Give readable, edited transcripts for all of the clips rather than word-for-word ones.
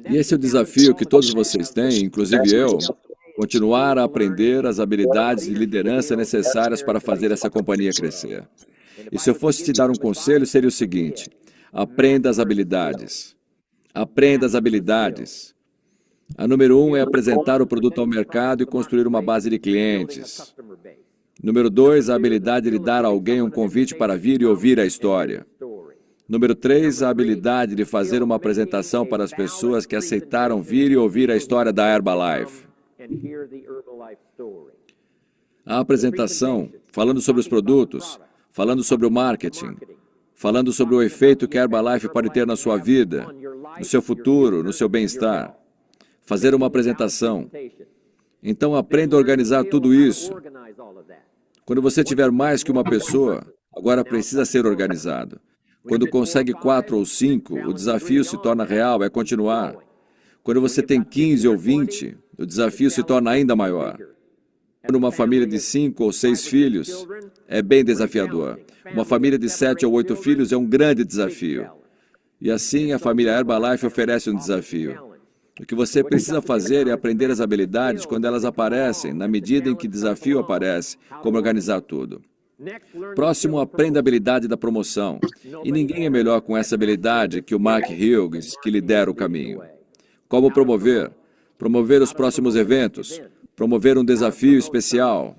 E esse é o desafio que todos vocês têm, inclusive eu, continuar a aprender as habilidades de liderança necessárias para fazer essa companhia crescer. E se eu fosse te dar um conselho, seria o seguinte: aprenda as habilidades. Aprenda as habilidades. A número um é apresentar o produto ao mercado e construir uma base de clientes. Número dois, a habilidade de dar a alguém um convite para vir e ouvir a história. Número três, a habilidade de fazer uma apresentação para as pessoas que aceitaram vir e ouvir a história da Herbalife. A apresentação, falando sobre os produtos, falando sobre o marketing, falando sobre o efeito que a Herbalife pode ter na sua vida, no seu futuro, no seu bem-estar. Fazer uma apresentação. Então aprenda a organizar tudo isso. Quando você tiver mais que uma pessoa, agora precisa ser organizado. Quando consegue 4 ou 5, o desafio se torna real, é continuar. Quando você tem 15 ou 20, o desafio se torna ainda maior. Quando uma família de 5 ou 6 filhos, é bem desafiador. Uma família de 7 ou 8 filhos é um grande desafio. E assim a família Herbalife oferece um desafio. O que você precisa fazer é aprender as habilidades quando elas aparecem, na medida em que desafio aparece, como organizar tudo. Próximo, aprenda a habilidade da promoção. E ninguém é melhor com essa habilidade que o Mark Hughes, que lidera o caminho. Como promover? Promover os próximos eventos. Promover um desafio especial.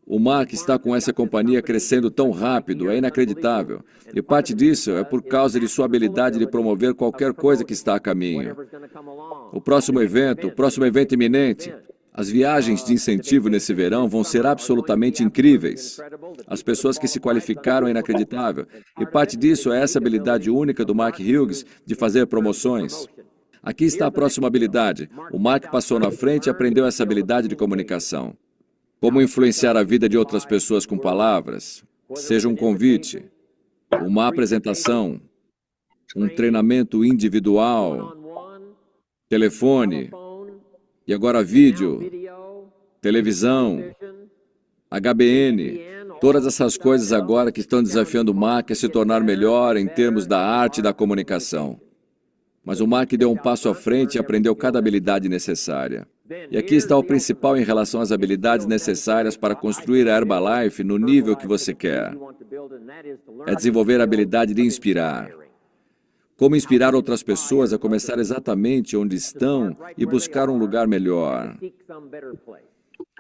O Mark está com essa companhia crescendo tão rápido, é inacreditável. E parte disso é por causa de sua habilidade de promover qualquer coisa que está a caminho. O próximo evento iminente. As viagens de incentivo nesse verão vão ser absolutamente incríveis. As pessoas que se qualificaram é inacreditável. E parte disso é essa habilidade única do Mark Hughes de fazer promoções. Aqui está a próxima habilidade. O Mark passou na frente e aprendeu essa habilidade de comunicação. Como influenciar a vida de outras pessoas com palavras, seja um convite, uma apresentação, um treinamento individual, telefone, e agora vídeo, televisão, HBN, todas essas coisas agora que estão desafiando o Mark a se tornar melhor em termos da arte e da comunicação. Mas o Mark deu um passo à frente e aprendeu cada habilidade necessária. E aqui está o principal em relação às habilidades necessárias para construir a Herbalife no nível que você quer. É desenvolver a habilidade de inspirar. Como inspirar outras pessoas a começar exatamente onde estão e buscar um lugar melhor.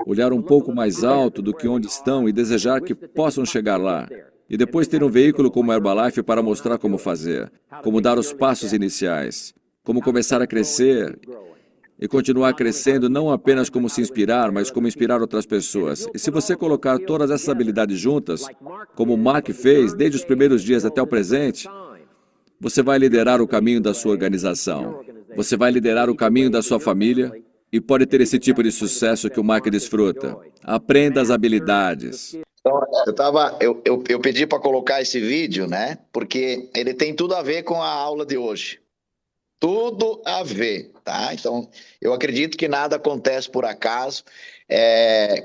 Olhar um pouco mais alto do que onde estão e desejar que possam chegar lá. E depois ter um veículo como a Herbalife para mostrar como fazer, como dar os passos iniciais, como começar a crescer e continuar crescendo não apenas como se inspirar, mas como inspirar outras pessoas. E se você colocar todas essas habilidades juntas, como o Mark fez desde os primeiros dias até o presente, você vai liderar o caminho da sua organização. Você vai liderar o caminho da sua família e pode ter esse tipo de sucesso que o Mark desfruta. Aprenda as habilidades. Então, eu pedi para colocar esse vídeo, né? Porque ele tem tudo a ver com a aula de hoje. Tudo a ver, tá? Então, eu acredito que nada acontece por acaso.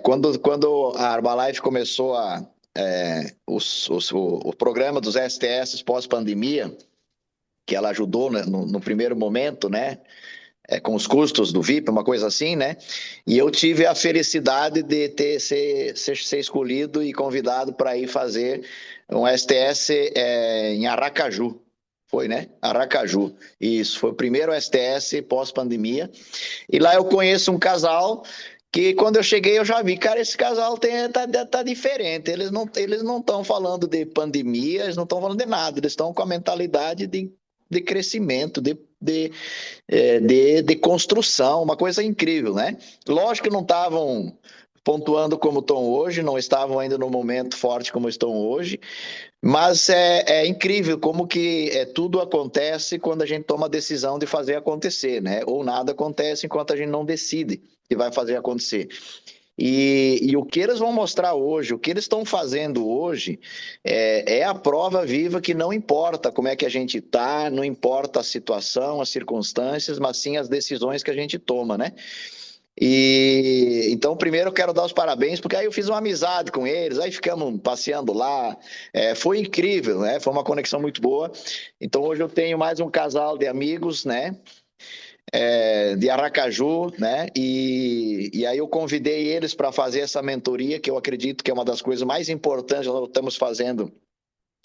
Quando a Herbalife começou o programa dos STS pós-pandemia, que ela ajudou no primeiro momento, né? Com os custos do VIP, uma coisa assim, né? E eu tive a felicidade de ser escolhido e convidado para ir fazer um STS em Aracaju. Foi, né? Aracaju. Isso, foi o primeiro STS pós-pandemia. E lá eu conheço um casal que quando eu cheguei eu já vi, cara, esse casal tá diferente. Eles não estão falando de pandemia, eles não estão falando de nada, eles estão com a mentalidade de crescimento, de construção, uma coisa incrível, né? Lógico que não estavam pontuando como estão hoje, não estavam ainda no momento forte como estão hoje, mas é incrível como que tudo acontece quando a gente toma a decisão de fazer acontecer, né? Ou nada acontece enquanto a gente não decide que vai fazer acontecer. E o que eles vão mostrar hoje, o que eles estão fazendo hoje, é a prova viva que não importa como é que a gente está, não importa a situação, as circunstâncias, mas sim as decisões que a gente toma, né? E então, primeiro eu quero dar os parabéns, porque aí eu fiz uma amizade com eles, aí ficamos passeando lá. Foi incrível, né? Foi uma conexão muito boa. Então, hoje eu tenho mais um casal de amigos, né? De Aracaju, né? E aí eu convidei eles para fazer essa mentoria, que eu acredito que é uma das coisas mais importantes que nós estamos fazendo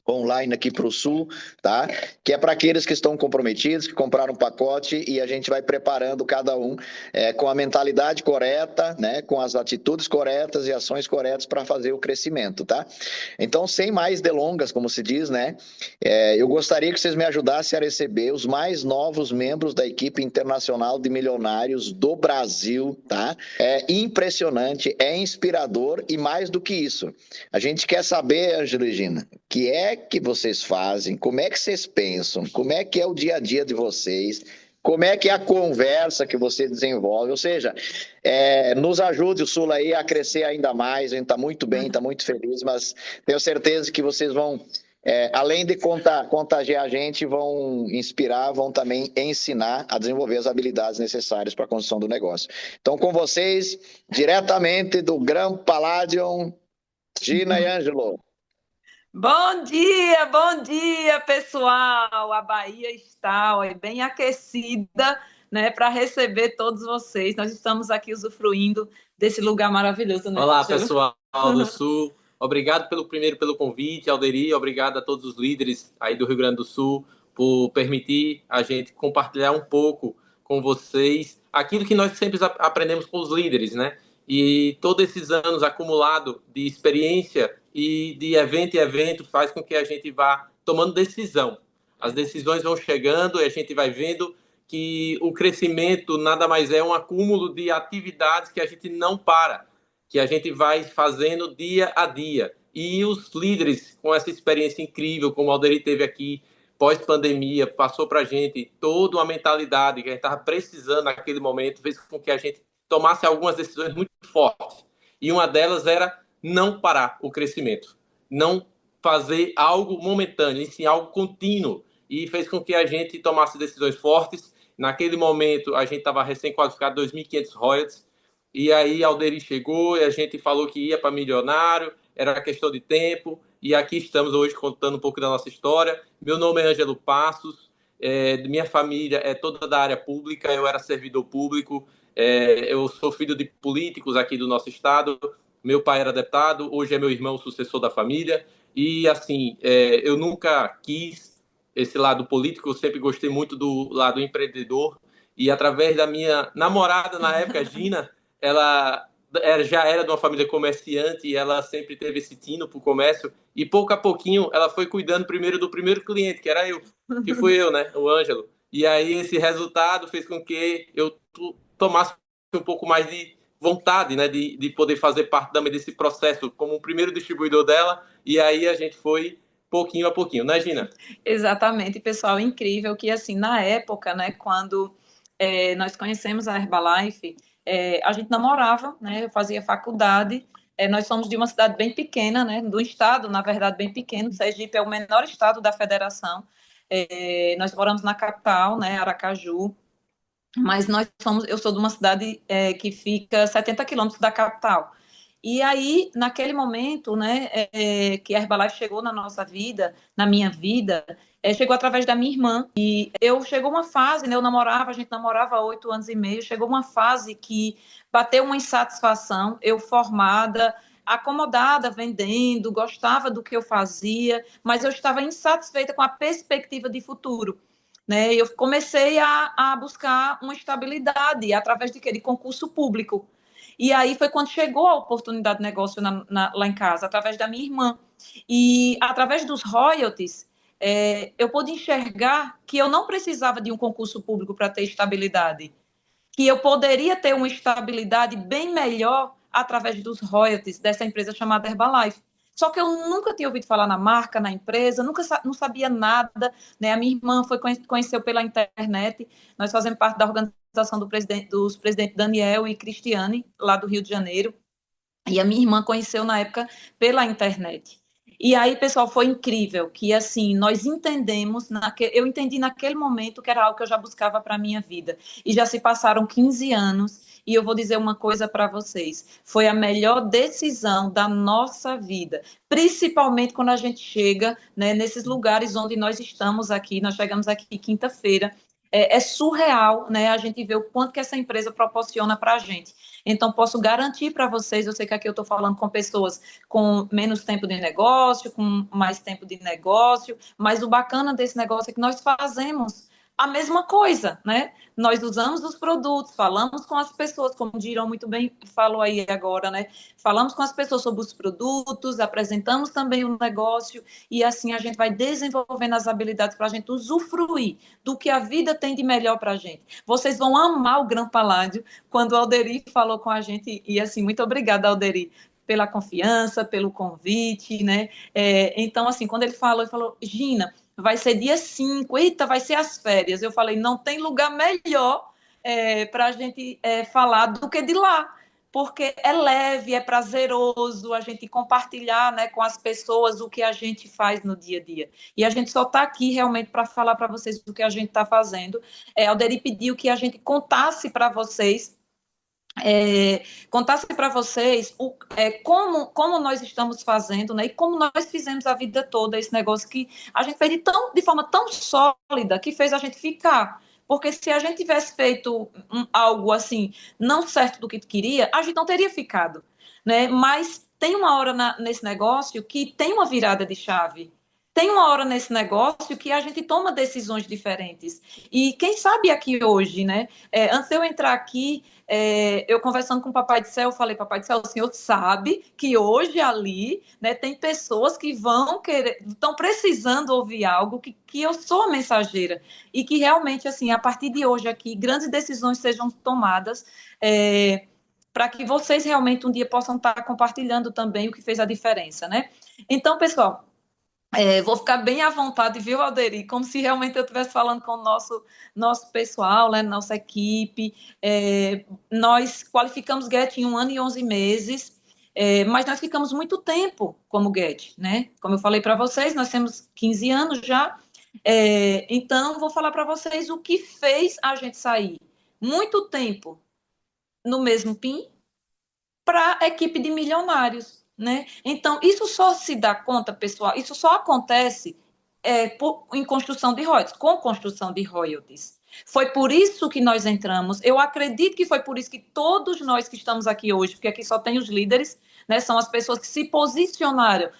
online aqui para o Sul, tá? Que é para aqueles que estão comprometidos, que compraram um pacote e a gente vai preparando cada um com a mentalidade correta, né? Com as atitudes corretas e ações corretas para fazer o crescimento, tá? Então, sem mais delongas, como se diz, né? Eu gostaria que vocês me ajudassem a receber os mais novos membros da equipe internacional de milionários do Brasil, tá? É impressionante, é inspirador e mais do que isso. A gente quer saber, Angeligina, o que é que vocês fazem, como é que vocês pensam, como é que é o dia a dia de vocês, como é que é a conversa que você desenvolve, ou seja, nos ajude o Sul aí a crescer ainda mais, a gente está muito bem, está muito feliz, mas tenho certeza que vocês vão, além de contagiar a gente, vão inspirar, vão também ensinar a desenvolver as habilidades necessárias para a construção do negócio. Então, com vocês, diretamente do Grand Palladium, Gina e Ângelo. Bom dia, pessoal! A Bahia está bem aquecida, né, para receber todos vocês. Nós estamos aqui usufruindo desse lugar maravilhoso, né? Olá, pessoal do Sul. Obrigado pelo convite, Alderi. Obrigado a todos os líderes aí do Rio Grande do Sul por permitir a gente compartilhar um pouco com vocês aquilo que nós sempre aprendemos com os líderes, né? E todos esses anos acumulado de experiência e de evento em evento faz com que a gente vá tomando decisão. As decisões vão chegando e a gente vai vendo que o crescimento nada mais é um acúmulo de atividades que a gente não para, que a gente vai fazendo dia a dia. E os líderes, com essa experiência incrível, como o Alderi teve aqui, pós-pandemia, passou para a gente toda uma mentalidade que a gente estava precisando naquele momento, fez com que a gente tomasse algumas decisões muito fortes. E uma delas era não parar o crescimento, não fazer algo momentâneo, e sim algo contínuo. E fez com que a gente tomasse decisões fortes. Naquele momento, a gente estava recém-qualificado 2.500 royalties, e aí Alderi chegou e a gente falou que ia para milionário, era questão de tempo, e aqui estamos hoje contando um pouco da nossa história. Meu nome é Ângelo Passos, minha família é toda da área pública, eu era servidor público, eu sou filho de políticos aqui do nosso estado, meu pai era deputado, hoje é meu irmão o sucessor da família, e assim, eu nunca quis esse lado político, eu sempre gostei muito do lado empreendedor, e através da minha namorada na época, Gina, ela já era de uma família comerciante e ela sempre teve esse tino para o comércio, e pouco a pouquinho ela foi cuidando primeiro do primeiro cliente, que era eu, que fui eu, né, o Ângelo. E aí esse resultado fez com que eu tomasse um pouco mais de vontade, né, de poder fazer parte também desse processo como o primeiro distribuidor dela, e aí a gente foi pouquinho a pouquinho, né, Gina? Exatamente, pessoal, incrível que assim, na época, né, quando nós conhecemos a Herbalife, a gente namorava, né, eu fazia faculdade, nós somos de uma cidade bem pequena, né, do estado, na verdade, bem pequeno, Sergipe é o menor estado da federação, nós moramos na capital, né, Aracaju, mas eu sou de uma cidade que fica 70 quilômetros da capital. E aí, naquele momento, né, que a Herbalife chegou na nossa vida, na minha vida, chegou através da minha irmã. E chegou uma fase, né, a gente namorava há 8 anos e meio, chegou uma fase que bateu uma insatisfação, eu formada, acomodada, vendendo, gostava do que eu fazia, mas eu estava insatisfeita com a perspectiva de futuro. Né? Eu comecei a buscar uma estabilidade através de quê? De concurso público. E aí foi quando chegou a oportunidade de negócio lá em casa, através da minha irmã. E através dos royalties, eu pude enxergar que eu não precisava de um concurso público para ter estabilidade, que eu poderia ter uma estabilidade bem melhor através dos royalties dessa empresa chamada Herbalife. Só que eu nunca tinha ouvido falar na marca, na empresa, não sabia nada. Né? A minha irmã conheceu pela internet. Nós fazemos parte da organização dos presidentes Daniel e Cristiane, lá do Rio de Janeiro. E a minha irmã conheceu na época pela internet. E aí, pessoal, foi incrível que, assim, nós entendemos, eu entendi naquele momento que era algo que eu já buscava para a minha vida. E já se passaram 15 anos, e eu vou dizer uma coisa para vocês, foi a melhor decisão da nossa vida, principalmente quando a gente chega, né, nesses lugares onde nós estamos aqui, nós chegamos aqui quinta-feira, é surreal, né, a gente vê o quanto que essa empresa proporciona para a gente. Então, posso garantir para vocês, eu sei que aqui eu estou falando com pessoas com menos tempo de negócio, com mais tempo de negócio, mas o bacana desse negócio é que nós fazemos a mesma coisa, né? Nós usamos os produtos, falamos com as pessoas, como o Girão muito bem falou aí agora, né? Falamos com as pessoas sobre os produtos, apresentamos também o negócio e assim a gente vai desenvolvendo as habilidades para a gente usufruir do que a vida tem de melhor para a gente. Vocês vão amar o Gran Paládio quando o Alderi falou com a gente e assim, muito obrigada, Alderi, pela confiança, pelo convite, né? Então, assim, quando ele falou, Gina, vai ser dia 5, eita, vai ser as férias. Eu falei, não tem lugar melhor para a gente falar do que de lá, porque é leve, é prazeroso a gente compartilhar, né, com as pessoas o que a gente faz no dia a dia. E a gente só está aqui realmente para falar para vocês o que a gente está fazendo. Alderi pediu que a gente contasse para vocês contasse para vocês como nós estamos fazendo, né, e como nós fizemos a vida toda esse negócio que a gente fez de forma tão sólida que fez a gente ficar. Porque se a gente tivesse feito algo assim, não certo do que queria, a gente não teria ficado. Né? Mas tem uma hora nesse negócio que tem uma virada de chave. Tem uma hora nesse negócio que a gente toma decisões diferentes. E quem sabe aqui hoje, né? Antes de eu entrar aqui, eu conversando com o Papai do Céu, eu falei, Papai do Céu, o senhor sabe que hoje ali, né, tem pessoas que estão precisando ouvir algo que eu sou a mensageira. E que realmente, assim, a partir de hoje aqui, grandes decisões sejam tomadas para que vocês realmente um dia possam estar compartilhando também o que fez a diferença, né? Então, pessoal, vou ficar bem à vontade, viu, Alderi? Como se realmente eu estivesse falando com o nosso pessoal, né, nossa equipe. Nós qualificamos Get em 1 ano e 11 meses, mas nós ficamos muito tempo como Get, né? Como eu falei para vocês, nós temos 15 anos já. Então, vou falar para vocês o que fez a gente sair muito tempo no mesmo PIN para a equipe de milionários. Né? Então, isso só se dá conta, pessoal, isso só acontece em construção de royalties, com construção de royalties. Foi por isso que nós entramos, eu acredito que foi por isso que todos nós que estamos aqui hoje, porque aqui só tem os líderes, né, são as pessoas que se posicionaram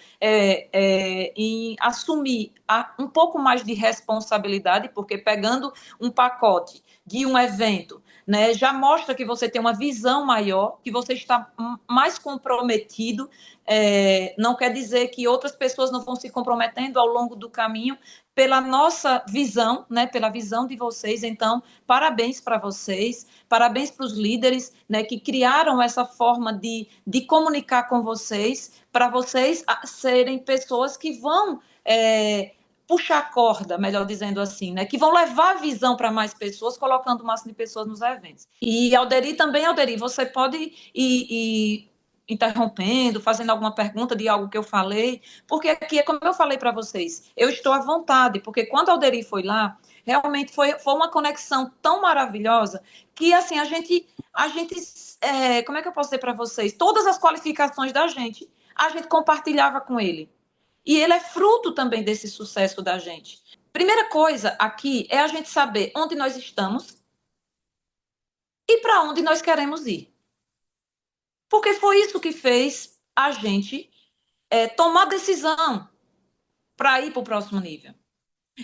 em assumir um pouco mais de responsabilidade, porque pegando um pacote de um evento, né, já mostra que você tem uma visão maior, que você está mais comprometido. Não quer dizer que outras pessoas não vão se comprometendo ao longo do caminho pela nossa visão, né, pela visão de vocês. Então, parabéns para vocês, parabéns para os líderes, né, que criaram essa forma de comunicar com vocês, para vocês serem pessoas que vão puxar a corda, melhor dizendo assim, né? Que vão levar a visão para mais pessoas, colocando o máximo de pessoas nos eventos. E Alderi, você pode ir interrompendo, fazendo alguma pergunta de algo que eu falei, porque aqui é como eu falei para vocês, eu estou à vontade, porque quando a Alderi foi lá, realmente foi uma conexão tão maravilhosa que, assim, a gente como é que eu posso dizer para vocês? Todas as qualificações da gente, a gente compartilhava com ele. E ele é fruto também desse sucesso da gente. Primeira coisa aqui é a gente saber onde nós estamos e para onde nós queremos ir. Porque foi isso que fez a gente tomar decisão para ir para o próximo nível.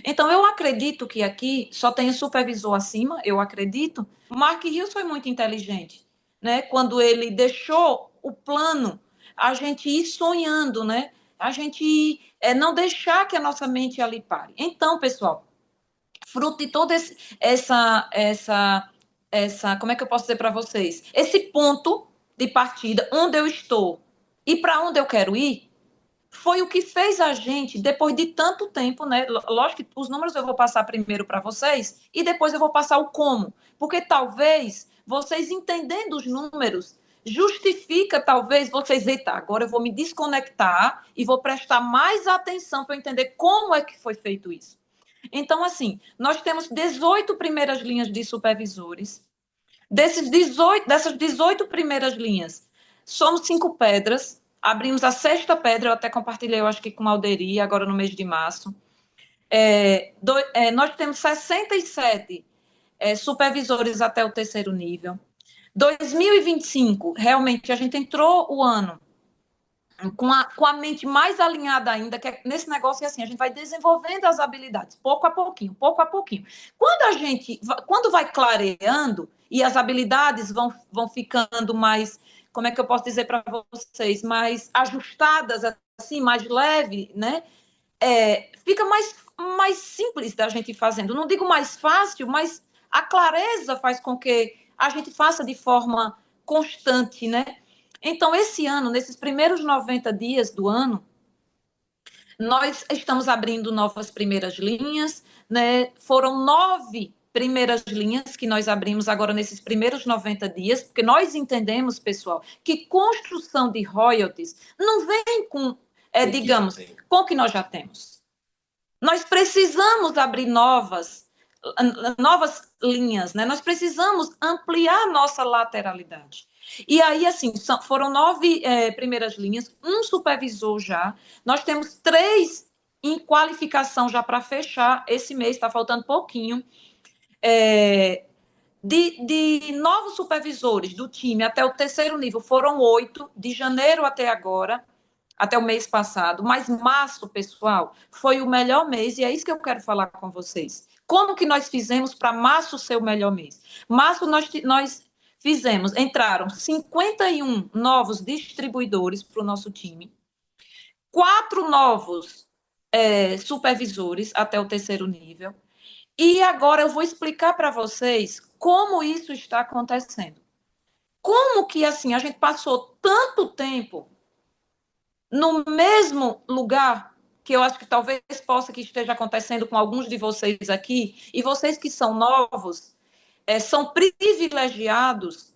Então, eu acredito que aqui só tem supervisor acima, eu acredito. Mark Hills foi muito inteligente, né? Quando ele deixou o plano, a gente ir sonhando, né? A gente não deixar que a nossa mente ali pare. Então, pessoal, fruto de toda essa como é que eu posso dizer para vocês? Esse ponto de partida, onde eu estou e para onde eu quero ir, foi o que fez a gente, depois de tanto tempo, né? Lógico que os números eu vou passar primeiro para vocês e depois eu vou passar o como. Porque talvez vocês entendendo os números justifica, talvez, vocês, eita, agora eu vou me desconectar e vou prestar mais atenção para entender como é que foi feito isso. Então, assim, nós temos 18 primeiras linhas de supervisores. Dessas 18 primeiras linhas, somos 5 pedras. Abrimos a 6ª pedra, eu até compartilhei, eu acho que com a Alderi, agora no mês de março. Nós temos 67 supervisores até o 3º nível. 2025, realmente, a gente entrou o ano com a mente mais alinhada ainda, que nesse negócio é assim, a gente vai desenvolvendo as habilidades, pouco a pouquinho, pouco a pouquinho. Quando vai clareando e as habilidades vão ficando mais, como é que eu posso dizer para vocês, mais ajustadas, assim, mais leve, né? Fica mais simples da gente ir fazendo. Não digo mais fácil, mas a clareza faz com que a gente faça de forma constante, né? Então, esse ano, nesses primeiros 90 dias do ano, nós estamos abrindo novas primeiras linhas, né? Foram 9 primeiras linhas que nós abrimos agora nesses primeiros 90 dias, porque nós entendemos, pessoal, que construção de royalties não vem com, digamos, com o que nós já temos. Nós precisamos abrir novas linhas, né? Nós precisamos ampliar nossa lateralidade. E aí, assim, foram 9 primeiras linhas, um supervisor já. Nós temos 3 em qualificação já para fechar esse mês, está faltando pouquinho. De novos supervisores do time até o 3º nível, foram 8, de janeiro até agora, até o mês passado. Mas março, pessoal, foi o melhor mês, e é isso que eu quero falar com vocês. Como que nós fizemos para março ser o melhor mês? Março nós entraram 51 novos distribuidores para o nosso time, 4 novos supervisores até o 3º nível, e agora eu vou explicar para vocês como isso está acontecendo. Como que, assim, a gente passou tanto tempo no mesmo lugar, que eu acho que talvez possa que esteja acontecendo com alguns de vocês aqui, e vocês que são novos, são privilegiados,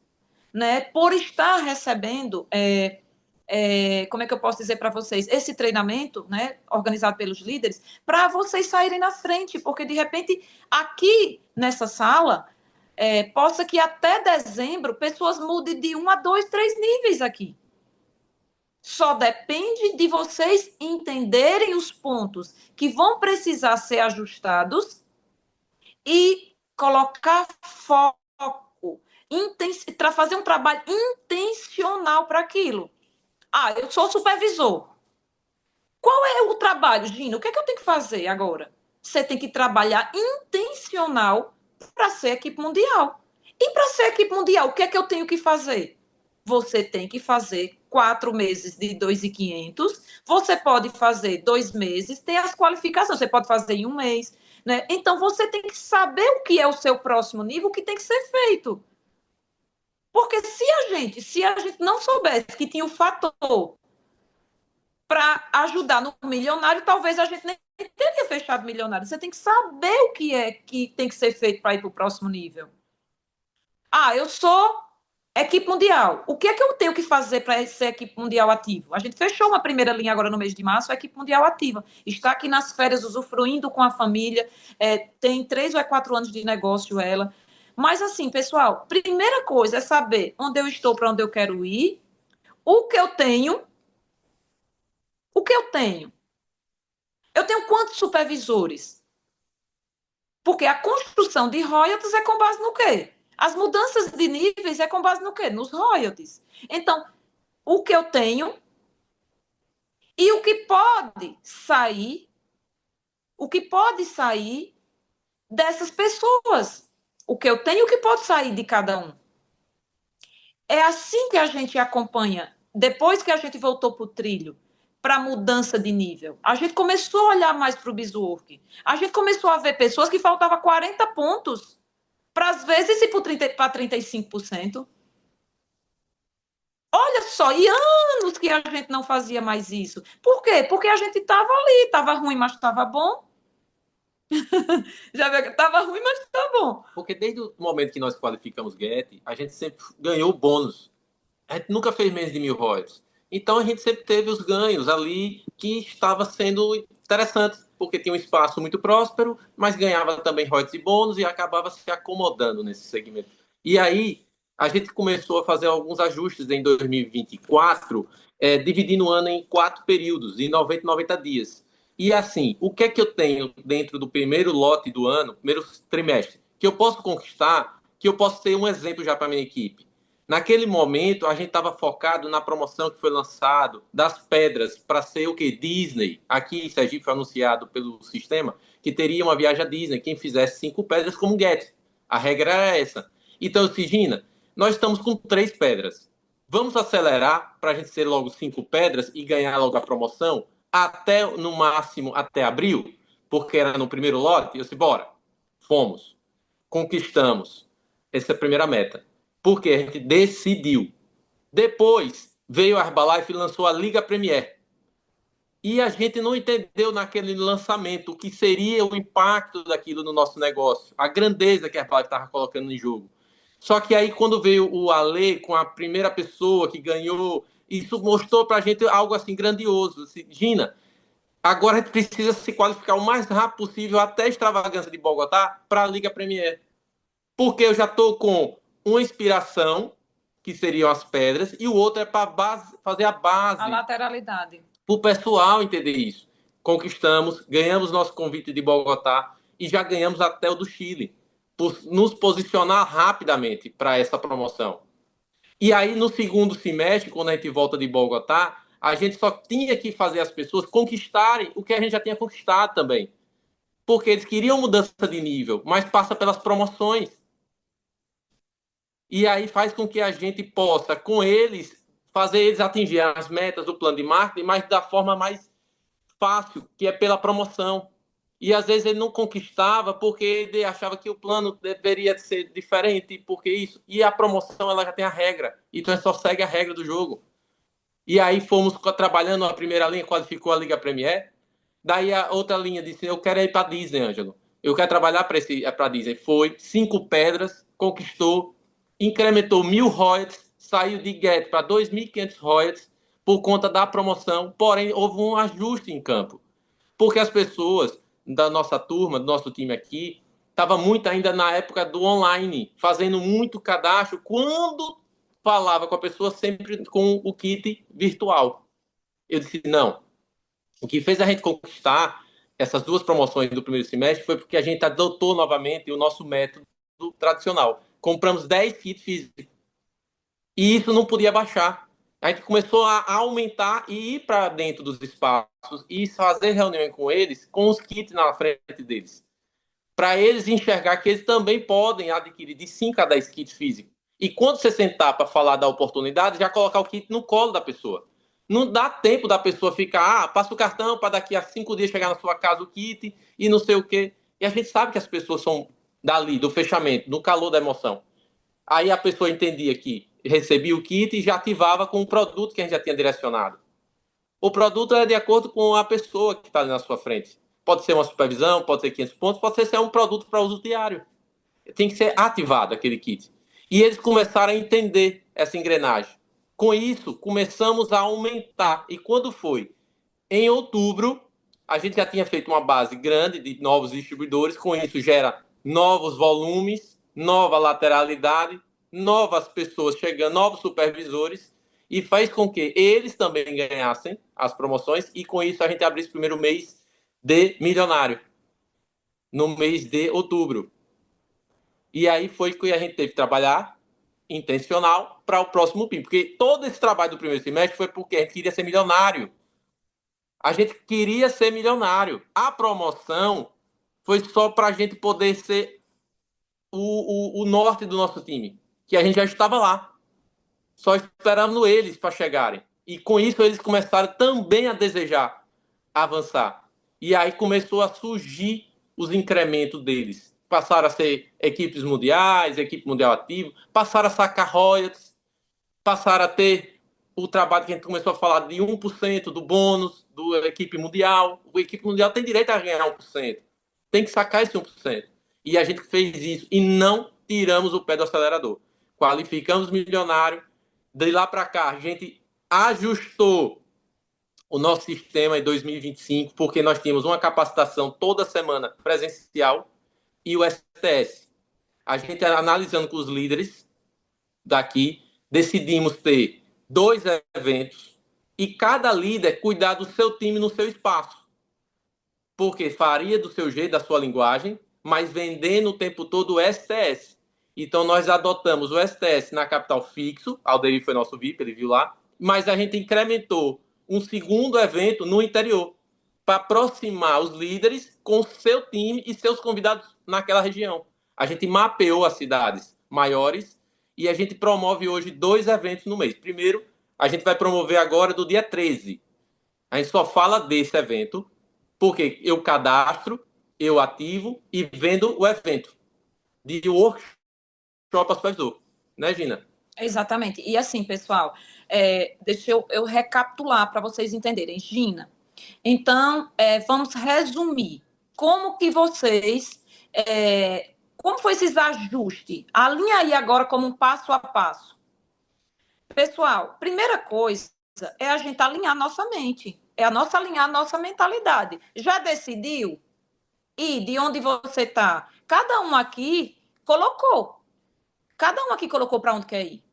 né, por estar recebendo, como é que eu posso dizer para vocês, esse treinamento, né, organizado pelos líderes, para vocês saírem na frente, porque de repente aqui nessa sala, possa que até dezembro pessoas mudem de 1 a 2, 3 níveis aqui. Só depende de vocês entenderem os pontos que vão precisar ser ajustados e colocar foco, fazer um trabalho intencional para aquilo. Eu sou supervisor. Qual é o trabalho, Gina? O que é que eu tenho que fazer agora? Você tem que trabalhar intencional para ser equipe mundial. E para ser equipe mundial, o que é que eu tenho que fazer? Você tem que fazer 4 meses de 2.500, você pode fazer 2 meses, tem as qualificações, você pode fazer em 1 mês, né? Então, você tem que saber o que é o seu próximo nível, o que tem que ser feito. Porque se a gente não soubesse que tinha o fator para ajudar no milionário, talvez a gente nem teria fechado milionário. Você tem que saber o que é que tem que ser feito para ir para o próximo nível. Eu sou equipe mundial. O que é que eu tenho que fazer para ser equipe mundial ativo? A gente fechou uma primeira linha agora no mês de março, a equipe mundial ativa. Está aqui nas férias, usufruindo com a família, tem 3 ou 4 anos de negócio ela. Mas assim, pessoal, primeira coisa é saber onde eu estou, para onde eu quero ir, o que eu tenho. Eu tenho quantos supervisores? Porque a construção de royalties é com base no quê? As mudanças de níveis é com base no quê? Nos royalties. Então, o que eu tenho e o que pode sair dessas pessoas. O que eu tenho e o que pode sair de cada um. É assim que a gente acompanha, depois que a gente voltou para o trilho, para a mudança de nível. A gente começou a olhar mais para o Bizwork. A gente começou a ver pessoas que faltavam 40 pontos para, às vezes, ir para 35%. Olha só, e anos que a gente não fazia mais isso. Por quê? Porque a gente estava ali, estava ruim, mas estava bom. Já viu que estava ruim, mas estava bom. Porque desde o momento que nós qualificamos GET, a gente sempre ganhou bônus. A gente nunca fez menos de 1.000 royalties. Então a gente sempre teve os ganhos ali que estava sendo interessante, porque tinha um espaço muito próspero, mas ganhava também royalties e bônus e acabava se acomodando nesse segmento. E aí a gente começou a fazer alguns ajustes em 2024, dividindo o ano em 4 períodos, de 90 e 90 dias. E assim, o que é que eu tenho dentro do primeiro lote do ano, primeiro trimestre, que eu posso conquistar, que eu posso ser um exemplo já para a minha equipe? Naquele momento, a gente estava focado na promoção que foi lançado das pedras para ser o quê? Disney. Aqui em Sergipe foi anunciado pelo sistema que teria uma viagem à Disney quem fizesse 5 pedras como get. A regra era essa. Então, eu disse, Gina, nós estamos com 3 pedras. Vamos acelerar para a gente ser logo 5 pedras e ganhar logo a promoção até, no máximo, até abril, porque era no primeiro lote. Eu disse, bora. Fomos. Conquistamos. Essa é a primeira meta. Porque a gente decidiu. Depois veio a Herbalife e lançou a Liga Premier. E a gente não entendeu naquele lançamento o que seria o impacto daquilo no nosso negócio, a grandeza que a Herbalife estava colocando em jogo. Só que aí, quando veio o Ale com a primeira pessoa que ganhou, isso mostrou para a gente algo assim grandioso. Assim, Gina, agora a gente precisa se qualificar o mais rápido possível até a extravagância de Bogotá para a Liga Premier. Porque eu já estou com uma inspiração, que seriam as pedras, e o outro é para fazer a base. A lateralidade. Para o pessoal entender isso. Conquistamos, ganhamos nosso convite de Bogotá e já ganhamos até o do Chile, por nos posicionar rapidamente para essa promoção. E aí, no segundo semestre, quando a gente volta de Bogotá, a gente só tinha que fazer as pessoas conquistarem o que a gente já tinha conquistado também. Porque eles queriam mudança de nível, mas passa pelas promoções. E aí faz com que a gente possa, com eles, fazer eles atingir as metas do plano de marketing, mas da forma mais fácil, que é pela promoção. E às vezes ele não conquistava porque ele achava que o plano deveria ser diferente, porque isso. E a promoção ela já tem a regra, então só segue a regra do jogo. E aí fomos trabalhando a primeira linha, qualificou a Liga Premier. Daí a outra linha disse: eu quero ir para Disney, Ângelo. Eu quero trabalhar para Disney. Foi 5 pedras, conquistou, incrementou 1.000 royalties, saiu de get para 2.500 royalties por conta da promoção. Porém, houve um ajuste em campo. Porque as pessoas da nossa turma, do nosso time aqui, estavam muito ainda na época do online, fazendo muito cadastro, quando falava com a pessoa sempre com o kit virtual. Eu disse, não. O que fez a gente conquistar essas 2 promoções do primeiro semestre foi porque a gente adotou novamente o nosso método tradicional. Compramos 10 kits físicos. E isso não podia baixar. A gente começou a aumentar e ir para dentro dos espaços e fazer reunião com eles, com os kits na frente deles. Para eles enxergar que eles também podem adquirir de 5 a 10 kits físicos. E quando você sentar para falar da oportunidade, já colocar o kit no colo da pessoa. Não dá tempo da pessoa ficar, passa o cartão para daqui a 5 dias chegar na sua casa o kit e não sei o quê. E a gente sabe que as pessoas são dali, do fechamento, do calor da emoção. Aí a pessoa entendia que recebia o kit e já ativava com o produto que a gente já tinha direcionado. O produto é de acordo com a pessoa que está ali na sua frente. Pode ser uma supervisão, pode ser 500 pontos, pode ser um produto para uso diário. Tem que ser ativado aquele kit. E eles começaram a entender essa engrenagem. Com isso, começamos a aumentar. E quando foi? Em outubro, a gente já tinha feito uma base grande de novos distribuidores. Com isso, gera novos volumes, nova lateralidade, novas pessoas chegando, novos supervisores. E faz com que eles também ganhassem as promoções. E com isso, a gente abrisse o primeiro mês de milionário. No mês de outubro. E aí foi que a gente teve que trabalhar intencional para o próximo PIN. Porque todo esse trabalho do primeiro semestre foi porque a gente queria ser milionário. A gente queria ser milionário. A promoção foi só para a gente poder ser o norte do nosso time. Que a gente já estava lá. Só esperando eles para chegarem. E com isso eles começaram também a desejar avançar. E aí começou a surgir os incrementos deles. Passaram a ser equipes mundiais, equipe mundial ativo, passaram a sacar royalties, passaram a ter o trabalho que a gente começou a falar de 1% do bônus do equipe mundial. O equipe mundial tem direito a ganhar 1%. Tem que sacar esse 1%. E a gente fez isso e não tiramos o pé do acelerador. Qualificamos milionário, De lá para cá, a gente ajustou o nosso sistema em 2025, porque nós tínhamos uma capacitação toda semana presencial e o STS. A gente, analisando com os líderes daqui, decidimos ter 2 eventos e cada líder cuidar do seu time no seu espaço. Porque faria do seu jeito, da sua linguagem, mas vendendo o tempo todo o STS. Então, nós adotamos o STS na capital fixo, Alderi foi nosso VIP, ele viu lá, mas a gente incrementou um segundo evento no interior, para aproximar os líderes com o seu time e seus convidados naquela região. A gente mapeou as cidades maiores e a gente promove hoje 2 eventos no mês. Primeiro, a gente vai promover agora do dia 13. A gente só fala desse evento, porque eu cadastro, eu ativo e vendo o evento de workshop supervisor. Né, Gina? Exatamente. E assim, pessoal, deixa eu recapitular para vocês entenderem. Gina, então, vamos resumir. Como que vocês... como foi esses ajustes? Alinha aí agora como um passo a passo. Pessoal, primeira coisa é a gente alinhar nossa mente. É alinhar a nossa mentalidade. Já decidiu? E de onde você está? Cada um aqui colocou. Cada um aqui colocou para onde quer ir.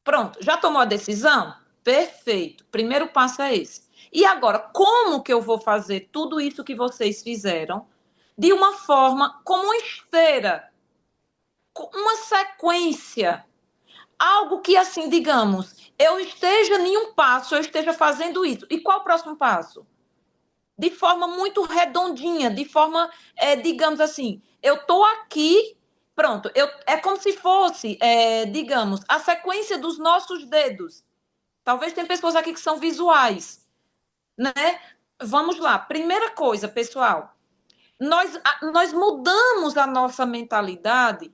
Pronto, já tomou a decisão? Perfeito. Primeiro passo é esse. E agora, como que eu vou fazer tudo isso que vocês fizeram de uma forma como uma esteira, uma sequência, algo que assim, digamos, eu esteja em um passo, eu esteja fazendo isso. E qual o próximo passo? De forma muito redondinha, de forma, digamos assim, eu estou aqui, pronto, é como se fosse, digamos, a sequência dos nossos dedos. Talvez tem pessoas aqui que são visuais, né? Vamos lá. Primeira coisa, pessoal, nós mudamos a nossa mentalidade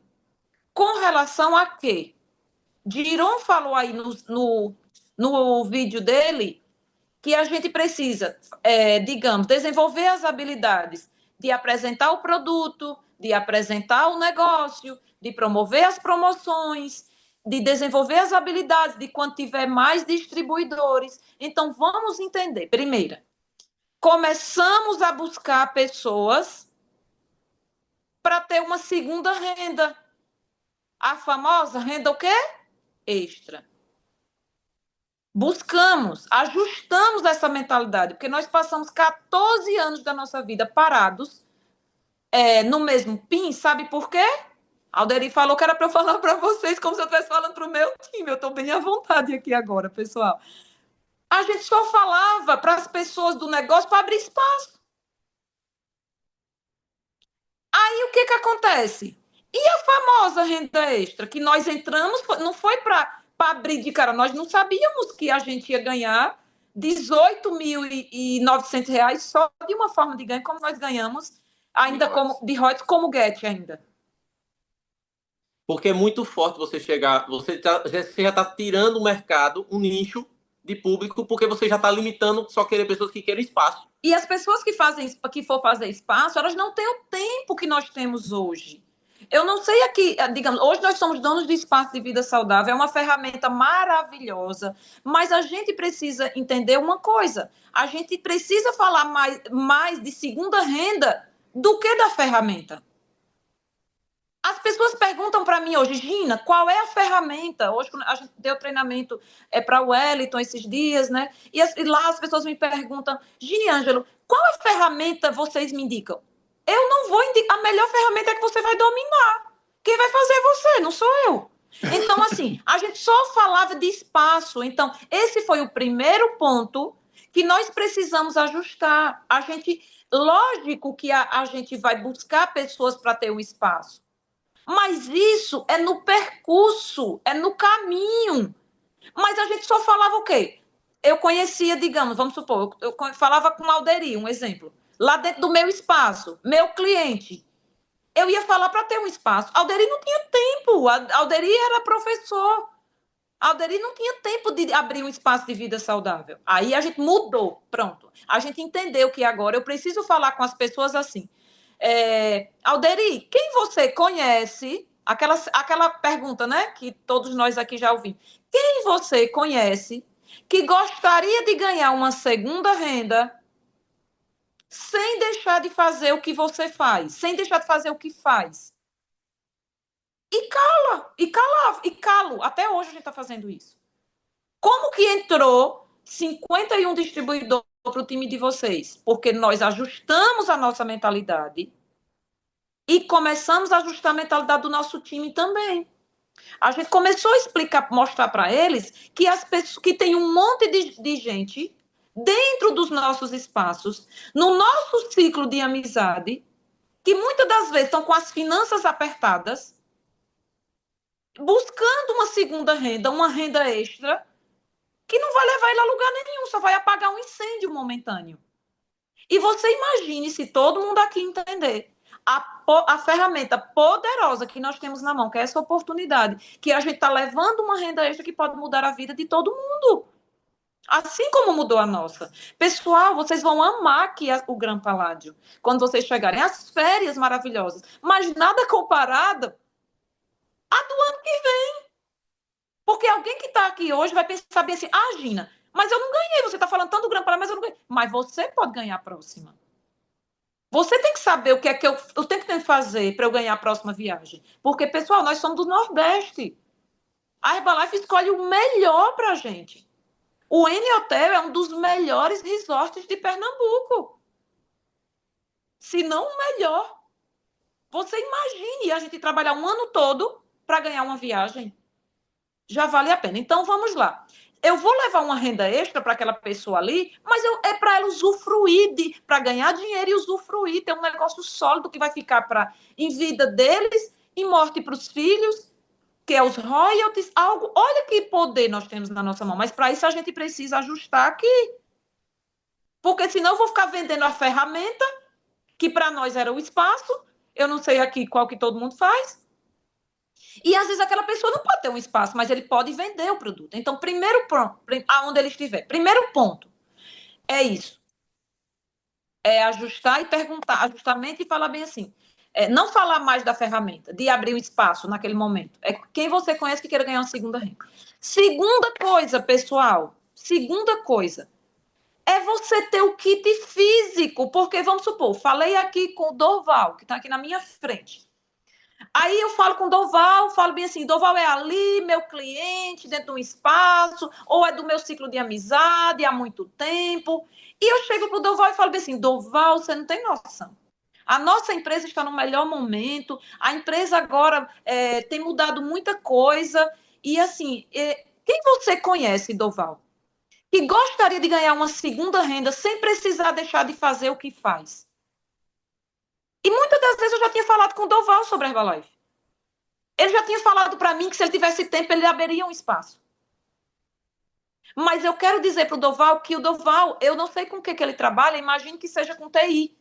com relação a quê? Giron falou aí no vídeo dele que a gente precisa, digamos, desenvolver as habilidades de apresentar o produto, de apresentar o negócio, de promover as promoções, de desenvolver as habilidades de quando tiver mais distribuidores. Então, vamos entender. Primeiro, começamos a buscar pessoas para ter uma segunda renda. A famosa renda o quê? Extra. Buscamos, ajustamos essa mentalidade, porque nós passamos 14 anos da nossa vida parados no mesmo PIN, sabe por quê? Alderi falou que era para eu falar para vocês como se eu estivesse falando para o meu time. Eu estou bem à vontade aqui agora, pessoal. A gente só falava para as pessoas do negócio para abrir espaço. Aí o que acontece? E a famosa renda extra, que nós entramos, não foi para abrir de cara, nós não sabíamos que a gente ia ganhar R$18.900 só de uma forma de ganho, como nós ganhamos ainda de royalties como Get ainda. Porque é muito forte você chegar, você já está tirando o mercado, um nicho de público, porque você já está limitando só querer pessoas que querem espaço. E as pessoas que for fazer espaço, elas não têm o tempo que nós temos hoje. Eu não sei aqui, digamos, hoje nós somos donos de espaço de vida saudável, é uma ferramenta maravilhosa, mas a gente precisa entender uma coisa, a gente precisa falar mais de segunda renda do que da ferramenta. As pessoas perguntam para mim hoje, Gina, qual é a ferramenta? Hoje a gente deu treinamento para o Wellington esses dias, né? E lá as pessoas me perguntam, Gina e Ângelo, qual a ferramenta vocês me indicam? Eu não vou indicar, a melhor ferramenta é que você vai dominar. Quem vai fazer é você, não sou eu. Então, assim, a gente só falava de espaço. Então, esse foi o primeiro ponto que nós precisamos ajustar. Lógico que a gente vai buscar pessoas para ter um espaço. Mas isso é no percurso, é no caminho. Mas a gente só falava o quê? Eu conhecia, digamos, vamos supor, eu falava com Alderi, um exemplo. Lá dentro do meu espaço, meu cliente. Eu ia falar para ter um espaço. Alderi não tinha tempo. Alderi era professor. Alderi não tinha tempo de abrir um espaço de vida saudável. Aí a gente mudou, pronto. A gente entendeu que agora eu preciso falar com as pessoas assim. Alderi, quem você conhece aquela pergunta, né, que todos nós aqui já ouvimos. Quem você conhece que gostaria de ganhar uma segunda renda sem deixar de fazer o que você faz, sem deixar de fazer o que faz? E calo. Até hoje a gente está fazendo isso. Como que entrou 51 distribuidores para o time de vocês? Porque nós ajustamos a nossa mentalidade e começamos a ajustar a mentalidade do nosso time também. A gente começou a explicar, mostrar para eles que as pessoas, que tem um monte de gente dentro dos nossos espaços, no nosso ciclo de amizade, que muitas das vezes estão com as finanças apertadas, buscando uma segunda renda, uma renda extra, que não vai levar ele a lugar nenhum, só vai apagar um incêndio momentâneo. E você imagine se todo mundo aqui entender a ferramenta poderosa que nós temos na mão, que é essa oportunidade, que a gente está levando uma renda extra que pode mudar a vida de todo mundo. Assim como mudou a nossa. Pessoal, vocês vão amar aqui o Gran Paládio, quando vocês chegarem. As férias maravilhosas, mas nada comparado a do ano que vem. Porque alguém que está aqui hoje vai pensar bem assim, Gina, mas eu não ganhei, você está falando tanto do Gran Paládio, mas eu não ganhei. Mas você pode ganhar a próxima. Você tem que saber o que é que eu tenho que fazer para eu ganhar a próxima viagem. Porque, pessoal, nós somos do Nordeste. A Herbalife escolhe o melhor para a gente. O N Hotel é um dos melhores resorts de Pernambuco. Se não o melhor. Você imagine a gente trabalhar um ano todo para ganhar uma viagem. Já vale a pena. Então, vamos lá. Eu vou levar uma renda extra para aquela pessoa ali, mas é para ela usufruir, para ganhar dinheiro e usufruir, ter um negócio sólido que vai ficar em vida deles, em morte para os filhos, que é os royalties, algo. Olha que poder nós temos na nossa mão, mas para isso a gente precisa ajustar aqui. Porque senão eu vou ficar vendendo a ferramenta, que para nós era o espaço, eu não sei aqui qual que todo mundo faz. E às vezes aquela pessoa não pode ter um espaço, mas ele pode vender o produto. Então, primeiro ponto, aonde ele estiver, primeiro ponto é isso. É ajustar e perguntar, justamente, e falar bem assim. Não falar mais da ferramenta, de abrir um espaço naquele momento. É quem você conhece que queira ganhar uma segunda renda. Segunda coisa, pessoal, é você ter o kit físico, porque, vamos supor, falei aqui com o Dorval, que está aqui na minha frente. Aí eu falo com o Dorval, falo bem assim, Dorval é ali, meu cliente, dentro de um espaço, ou é do meu ciclo de amizade há muito tempo. E eu chego para o Dorval e falo bem assim, Dorval, você não tem noção. A nossa empresa está no melhor momento, a empresa agora tem mudado muita coisa. E assim, quem você conhece, Dorval, que gostaria de ganhar uma segunda renda sem precisar deixar de fazer o que faz? E muitas das vezes eu já tinha falado com o Dorval sobre a Herbalife. Ele já tinha falado para mim que se ele tivesse tempo, ele abriria um espaço. Mas eu quero dizer para o Dorval que o Dorval, eu não sei com o que ele trabalha, imagino que seja com TI.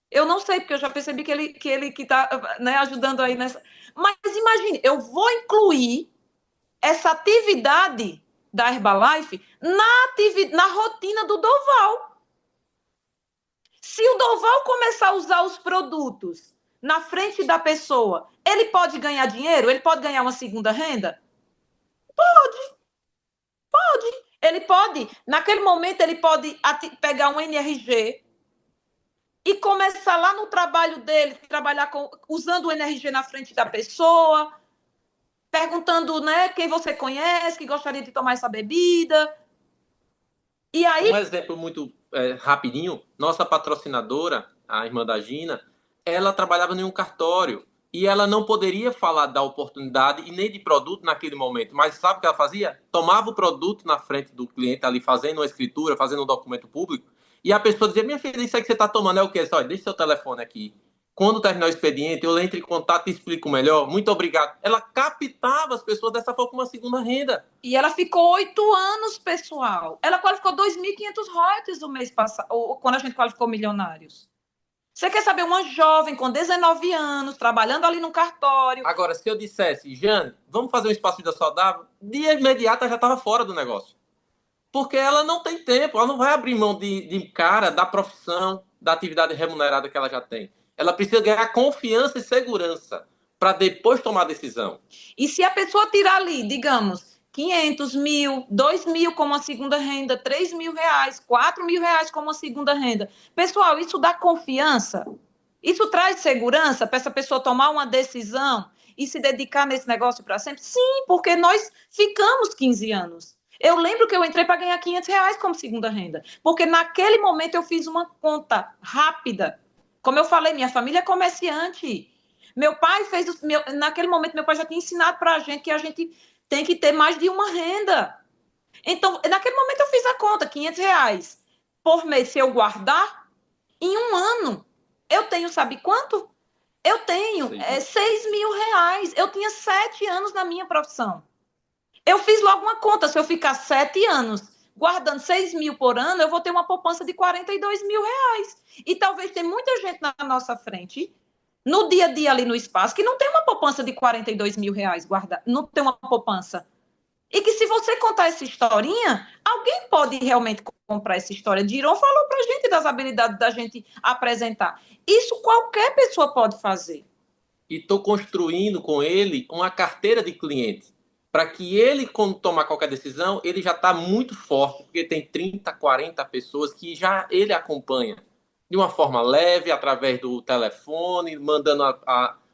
Eu não sei, porque eu já percebi que ele está, né, ajudando aí nessa. Mas imagine, eu vou incluir essa atividade da Herbalife na rotina do Dorval. Se o Dorval começar a usar os produtos na frente da pessoa, ele pode ganhar dinheiro? Ele pode ganhar uma segunda renda? Pode. Ele pode, naquele momento, ele pode pegar um NRG e começar lá no trabalho dele, trabalhar usando o NRG na frente da pessoa, perguntando, né, quem você conhece, que gostaria de tomar essa bebida. E aí... Um exemplo muito rapidinho, nossa patrocinadora, a irmã da Gina, ela trabalhava em um cartório e ela não poderia falar da oportunidade e nem de produto naquele momento, mas sabe o que ela fazia? Tomava o produto na frente do cliente ali, fazendo uma escritura, fazendo um documento público, e a pessoa dizia, minha filha, isso aí que você está tomando é o quê? Só, deixa seu telefone aqui. Quando terminar o expediente, eu entro em contato e explico melhor. Muito obrigado. Ela captava as pessoas dessa forma com uma segunda renda. E ela ficou 8 anos, pessoal. Ela qualificou 2.500 royalties no mês passado, quando a gente qualificou milionários. Você quer saber uma jovem com 19 anos, trabalhando ali no cartório. Agora, se eu dissesse, Jane, vamos fazer um espaço de vida saudável, de imediato ela já estava fora do negócio. Porque ela não tem tempo, ela não vai abrir mão de cara, da profissão, da atividade remunerada que ela já tem. Ela precisa ganhar confiança e segurança para depois tomar a decisão. E se a pessoa tirar ali, digamos, 500 mil, 2 mil como uma segunda renda, 3 mil reais, 4 mil reais como uma segunda renda, pessoal, isso dá confiança? Isso traz segurança para essa pessoa tomar uma decisão e se dedicar nesse negócio para sempre? Sim, porque nós ficamos 15 anos. Eu lembro que eu entrei para ganhar 500 reais como segunda renda, porque naquele momento eu fiz uma conta rápida. Como eu falei, minha família é comerciante. Meu pai fez... naquele momento, meu pai já tinha ensinado para a gente que a gente tem que ter mais de uma renda. Então, naquele momento eu fiz a conta, 500 reais por mês, se eu guardar, em um ano, eu tenho, sabe quanto? Eu tenho 6 mil reais. Eu tinha 7 anos na minha profissão. Eu fiz logo uma conta, se eu ficar 7 anos guardando 6 mil por ano, eu vou ter uma poupança de 42 mil reais. E talvez tenha muita gente na nossa frente, no dia a dia ali no espaço, que não tem uma poupança de 42 mil reais guardada, não tem uma poupança. E que se você contar essa historinha, alguém pode realmente comprar essa história. Diron falou para a gente das habilidades da gente apresentar. Isso qualquer pessoa pode fazer. E estou construindo com ele uma carteira de clientes, para que ele, quando tomar qualquer decisão, ele já está muito forte, porque tem 30, 40 pessoas que já ele acompanha de uma forma leve, através do telefone, mandando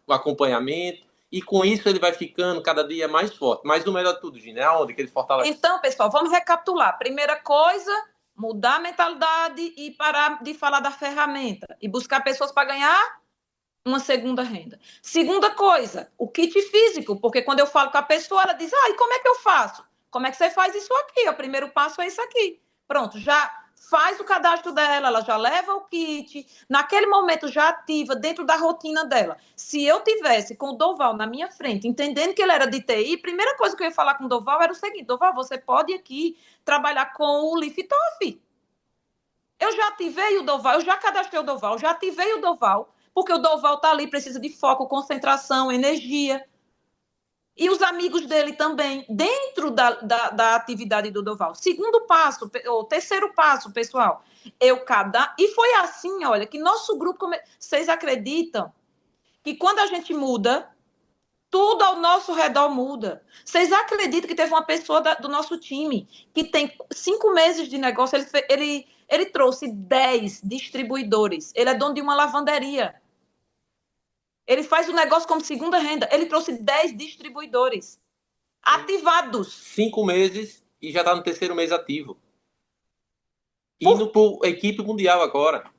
o acompanhamento, e com isso ele vai ficando cada dia mais forte. Mas o melhor de tudo, Gina, é aonde que ele fortalece? Então, pessoal, vamos recapitular. Primeira coisa, mudar a mentalidade e parar de falar da ferramenta e buscar pessoas para ganhar uma segunda renda. Segunda coisa, o kit físico, porque quando eu falo com a pessoa, ela diz, e como é que eu faço? Como é que você faz isso aqui? O primeiro passo é isso aqui. Pronto, já faz o cadastro dela, ela já leva o kit, naquele momento já ativa dentro da rotina dela. Se eu tivesse com o Doval na minha frente, entendendo que ele era de TI, a primeira coisa que eu ia falar com o Doval era o seguinte, Doval, você pode aqui trabalhar com o Liftoff. Eu já ativei o Doval, eu já cadastrei o Doval, já ativei o Doval, porque o Doval está ali, precisa de foco, concentração, energia. E os amigos dele também, dentro da atividade do Doval. Segundo passo, ou terceiro passo, pessoal, e foi assim, olha, que nosso grupo, vocês acreditam que quando a gente muda, tudo ao nosso redor muda. Vocês acreditam que teve uma pessoa do nosso time que tem 5 meses de negócio, ele trouxe 10 distribuidores, ele é dono de uma lavanderia. Ele faz o negócio como segunda renda. Ele trouxe 10 distribuidores ativados. 5 meses e já está no terceiro mês ativo. Indo para a equipe mundial agora.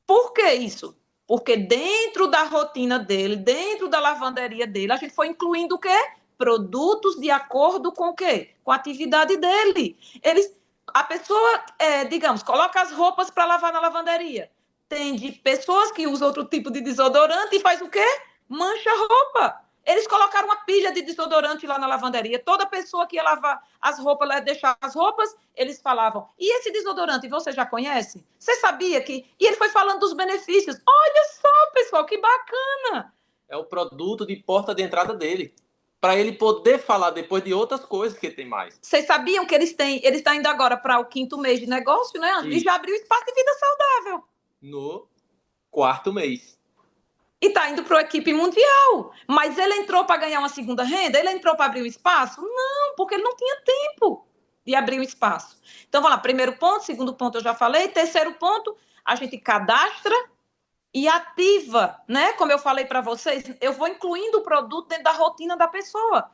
Por que isso? Porque dentro da rotina dele, dentro da lavanderia dele, a gente foi incluindo o quê? Produtos de acordo com o quê? Com a atividade dele. A pessoa, digamos, coloca as roupas para lavar na lavanderia. Tem de pessoas que usam outro tipo de desodorante e faz o quê? Mancha a roupa. Eles colocaram uma pilha de desodorante lá na lavanderia. Toda pessoa que ia lavar as roupas, deixar as roupas, eles falavam, e esse desodorante, você já conhece? Você sabia que... E ele foi falando dos benefícios. Olha só, pessoal, que bacana. É o produto de porta de entrada dele. Para ele poder falar depois de outras coisas que ele tem mais. Vocês sabiam que ele está indo agora para o 5º mês de negócio, né? E já abriu espaço de vida saudável. No 4º mês. E está indo para a equipe mundial. Mas ele entrou para ganhar uma segunda renda? Ele entrou para abrir o espaço? Não, porque ele não tinha tempo de abrir o espaço. Então, vamos lá. Primeiro ponto, segundo ponto eu já falei. Terceiro ponto, a gente cadastra e ativa, né? Como eu falei para vocês, eu vou incluindo o produto dentro da rotina da pessoa.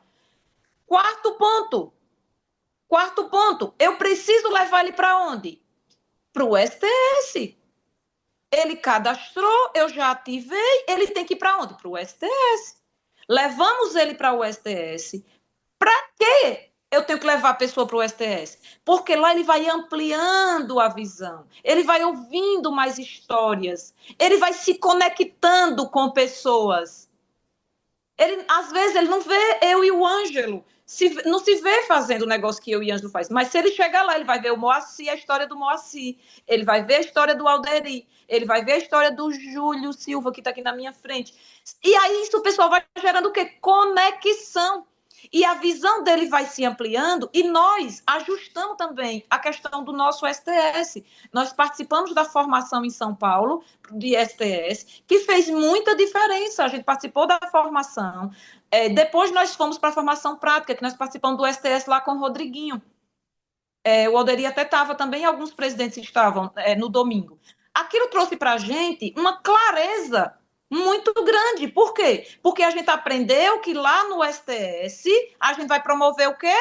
Quarto ponto, eu preciso levar ele para onde? Para o STS. Ele cadastrou, eu já ativei, ele tem que ir para onde? Para o STS. Levamos ele para o STS. Para quê eu tenho que levar a pessoa para o STS? Porque lá ele vai ampliando a visão, ele vai ouvindo mais histórias, ele vai se conectando com pessoas. Às vezes ele não vê eu e o Ângelo, não se vê fazendo o negócio que eu e o Ângelo faz, mas se ele chegar lá, ele vai ver o Moacir, a história do Moacir, ele vai ver a história do Alderi, ele vai ver a história do Júlio Silva, que está aqui na minha frente. E aí isso o pessoal vai gerando o quê? Conexão. E a visão dele vai se ampliando e nós ajustamos também a questão do nosso STS. Nós participamos da formação em São Paulo de STS, que fez muita diferença. A gente participou da formação. Depois nós fomos para a formação prática, que nós participamos do STS lá com o Rodriguinho. O Alderi até estava também, alguns presidentes estavam no domingo. Aquilo trouxe para a gente uma clareza muito grande. Por quê? Porque a gente aprendeu que lá no STS a gente vai promover o quê?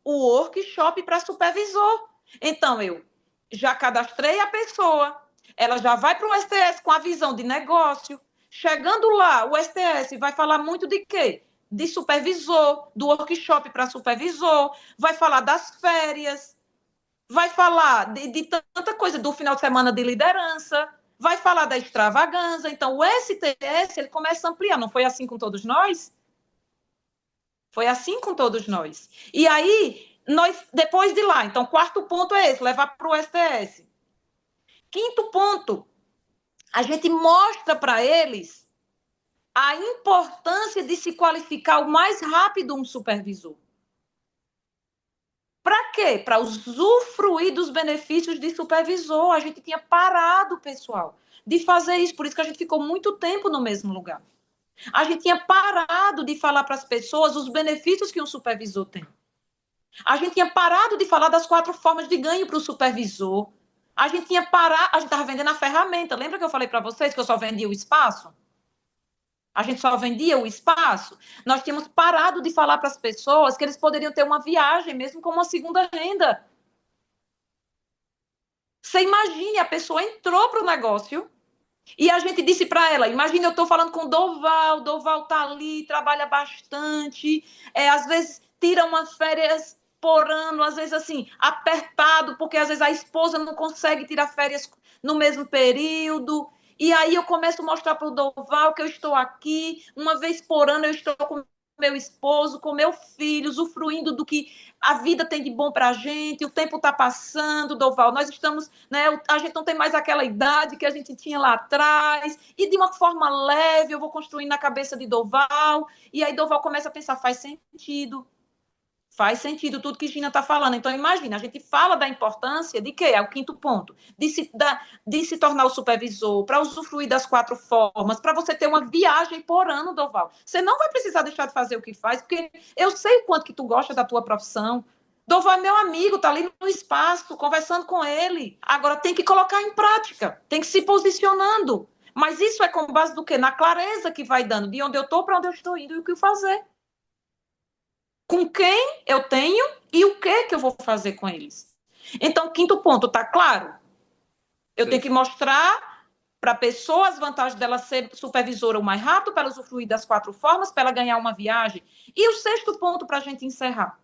O workshop para supervisor. Então, eu já cadastrei a pessoa, ela já vai para o STS com a visão de negócio. Chegando lá, o STS vai falar muito de quê? De supervisor, do workshop para supervisor, vai falar das férias, vai falar de tanta coisa, do final de semana de liderança, vai falar da extravagância. Então, o STS, ele começa a ampliar. Não foi assim com todos nós? Foi assim com todos nós. E aí, nós, depois de lá, então, quarto ponto é esse, levar para o STS. Quinto ponto, a gente mostra para eles a importância de se qualificar o mais rápido um supervisor. Para quê? Para usufruir dos benefícios de supervisor. A gente tinha parado, pessoal, de fazer isso. Por isso que a gente ficou muito tempo no mesmo lugar. A gente tinha parado de falar para as pessoas os benefícios que um supervisor tem. A gente tinha parado de falar das 4 formas de ganho para o supervisor. A gente tinha parado, a gente estava vendendo a ferramenta. Lembra que eu falei para vocês que eu só vendia o espaço? A gente só vendia o espaço. Nós tínhamos parado de falar para as pessoas que eles poderiam ter uma viagem, mesmo com uma segunda renda. Você imagine, a pessoa entrou para o negócio e a gente disse para ela, imagine, eu estou falando com o Doval está ali, trabalha bastante, às vezes tira umas férias por ano, às vezes assim, apertado, porque às vezes a esposa não consegue tirar férias no mesmo período. E aí eu começo a mostrar para o Doval que eu estou aqui, uma vez por ano eu estou com meu esposo, com meu filho, usufruindo do que a vida tem de bom para a gente, o tempo está passando, Doval, nós estamos, né, a gente não tem mais aquela idade que a gente tinha lá atrás, e de uma forma leve eu vou construindo na cabeça de Doval, e aí Doval começa a pensar, faz sentido tudo que Gina está falando. Então, imagina, a gente fala da importância de quê? É o quinto ponto. De se tornar o supervisor, para usufruir das 4 formas, para você ter uma viagem por ano, Doval. Você não vai precisar deixar de fazer o que faz, porque eu sei o quanto que tu gosta da tua profissão. Doval é meu amigo, tá ali no espaço, conversando com ele. Agora, tem que colocar em prática, tem que se posicionando. Mas isso é com base do quê? Na clareza que vai dando, de onde eu estou, para onde eu estou indo e o que fazer. Com quem eu tenho e o que eu vou fazer com eles. Então, quinto ponto, tá claro? Eu tenho que mostrar para a pessoa as vantagens dela ser supervisora o mais rápido, para ela usufruir das 4 formas, para ela ganhar uma viagem. E o sexto ponto, para a gente encerrar.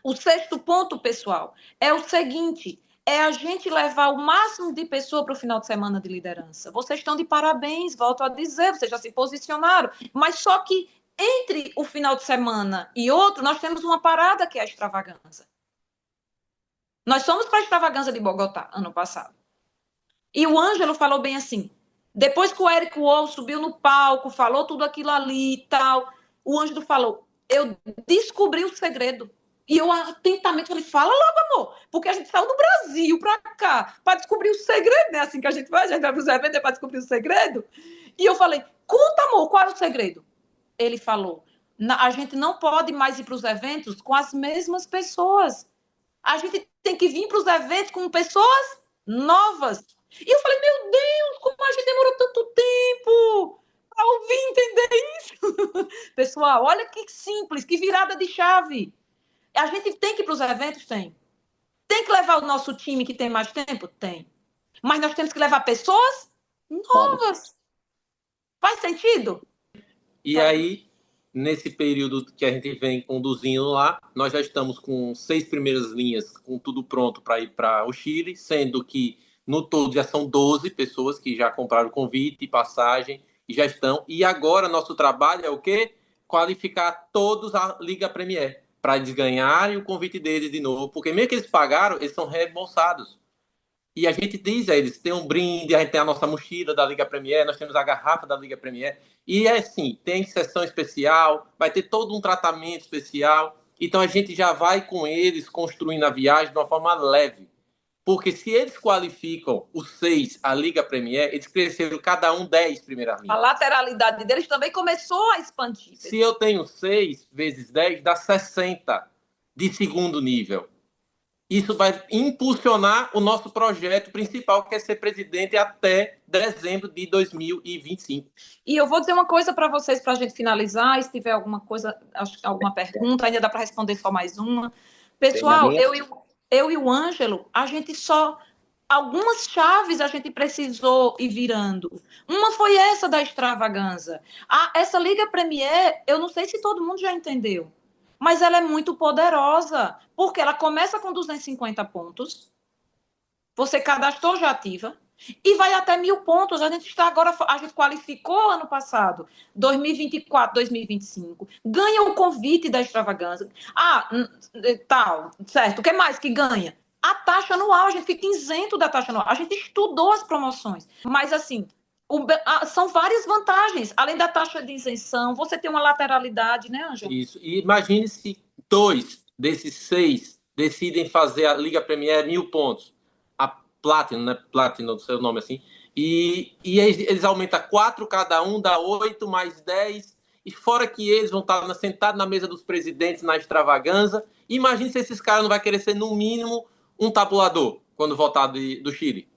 O sexto ponto, pessoal, é o seguinte, é a gente levar o máximo de pessoa para o final de semana de liderança. Vocês estão de parabéns, volto a dizer, vocês já se posicionaram, mas só que entre o final de semana e outro, nós temos uma parada que é a extravagância. Nós fomos para a extravagância de Bogotá, ano passado. E o Ângelo falou bem assim, depois que o Eric Uol subiu no palco, falou tudo aquilo ali e tal, o Ângelo falou, eu descobri o segredo. E eu atentamente falei, fala logo, amor, porque a gente saiu do Brasil para cá, para descobrir o segredo, né? Assim que a gente vai para os eventos para descobrir o segredo. E eu falei, conta, amor, qual é o segredo? Ele falou, a gente não pode mais ir para os eventos com as mesmas pessoas. A gente tem que vir para os eventos com pessoas novas. E eu falei, meu Deus, como a gente demorou tanto tempo para ouvir, entender isso. Pessoal, olha que simples, que virada de chave. A gente tem que ir para os eventos? Tem. Tem que levar o nosso time que tem mais tempo? Tem. Mas nós temos que levar pessoas novas. Faz sentido? E aí, nesse período que a gente vem conduzindo lá, nós já estamos com 6 primeiras linhas, com tudo pronto para ir para o Chile, sendo que no todo já são 12 pessoas que já compraram convite, passagem, e já estão. E agora nosso trabalho é o quê? Qualificar todos a Liga Premier, para eles ganharem o convite deles de novo, porque mesmo que eles pagaram, eles são reembolsados. E a gente diz a eles, tem um brinde, a gente tem a nossa mochila da Liga Premier, nós temos a garrafa da Liga Premier. E é assim, tem sessão especial, vai ter todo um tratamento especial. Então a gente já vai com eles construindo a viagem de uma forma leve. Porque se eles qualificam os 6 à Liga Premier, eles cresceram cada um 10 primeiras A linhas. lateralidade deles também começou a expandir. Se eu tenho 6 vezes 10, dá 60 de segundo nível. Isso vai impulsionar o nosso projeto principal, que é ser presidente até dezembro de 2025. E eu vou dizer uma coisa para vocês, para a gente finalizar, se tiver alguma coisa, alguma pergunta, ainda dá para responder só mais uma. Pessoal, eu e o Ângelo, a gente só... Algumas chaves a gente precisou ir virando. Uma foi essa da extravaganza. Essa Liga Premier, eu não sei se todo mundo já entendeu, mas ela é muito poderosa, porque ela começa com 250 pontos, você cadastrou, já ativa, e vai até 1.000 pontos. A gente está agora, a gente qualificou ano passado, 2024, 2025, ganha o convite da extravaganza. Tal, certo. O que mais que ganha? A taxa anual, a gente fica isento da taxa anual. A gente estudou as promoções, mas assim, são várias vantagens. Além da taxa de isenção, você tem uma lateralidade, né, Ângelo? Isso. E imagine se 2 desses 6 decidem fazer a Liga Premier 1.000 pontos. Platinum, né? Platinum, seu nome assim. E eles aumentam 4 cada um, dá 8 mais 10. E fora que eles vão estar sentados na mesa dos presidentes na extravaganza. Imagine se esses caras não vão querer ser, no mínimo, um tabulador quando voltar do Chile.